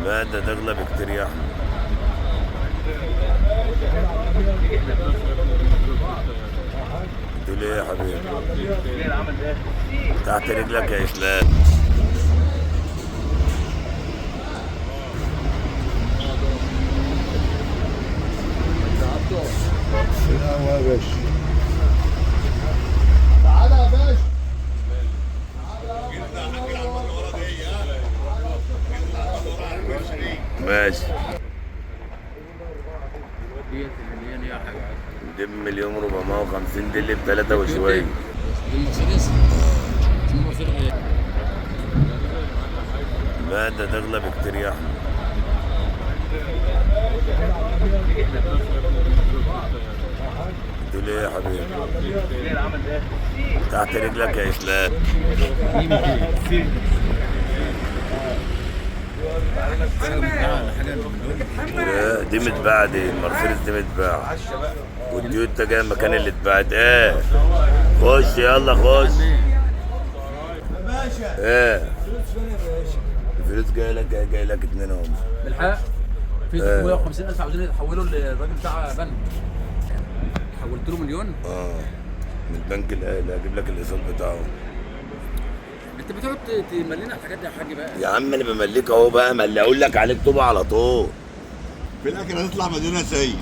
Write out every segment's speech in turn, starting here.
لا ده تغلى بكتير يا احمد. تقول ايه يا حبيبي؟ تحت رجلك يا اسلام. السلام يا باشا. تعالى يا باشا. ماشي. ديت المليان يا حاجة. دي بمليون 450، دي اللي بتلاتة وشوية. دي المرسيدس. اسمه مرسيدس ايه؟ لا ده تغلى بكتير يا احمد. تقول ايه يا حبيبي؟ تحت رجلك يا اسلام. دي متباعة، دي المرسيدس دي متباعة، والتويوتا جاية مكان اللي اتباعت. ايه خش يلا خش. ايه الفلوس جاي لك، جاي لك اتنين اهم. بالحق في 350,000 عاوزين يحولوا للراجل بتاع بنك. حولت له مليون. من البنك الاهلي هجيب لك الايصال بتاعه. انت بتقعد تملينا الحاجات دي يا حاج بقى. يا عم انا بمليك اهو بقى، ما اللي اقول لك عليك طوبة على طول. في الاخر هتطلع مدينه سيد.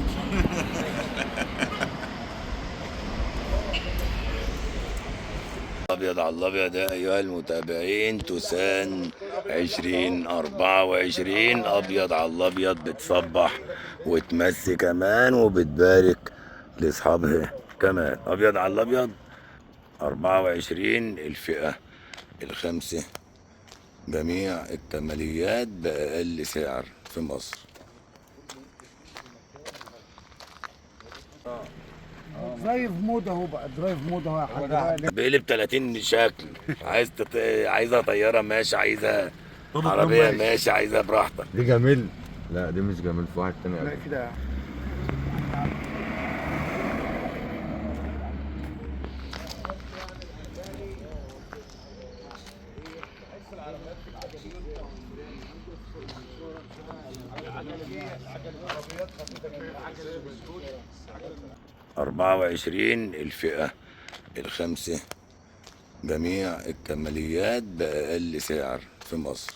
ابيض على الابيض يا ايها المتابعين، توسان 2024 ابيض على الابيض، بتصبح وتمسي كمان وبتبارك لاصحابها كمان. ابيض على الابيض 24 الفئه الخامسه، جميع الكماليات باقل سعر في مصر. درايف مود اهو بقى، درايف مود اهو يا حاج بقى. بقلب 30 شكل. عايزها طياره ماشي، عايزها عربيه ماشي، عايزها براحتك. دي جميل. لا دي مش جميل، في واحد تاني لا قبل. كده. 24 الفئة الخامسة، جميع الكماليات بأقل سعر في مصر.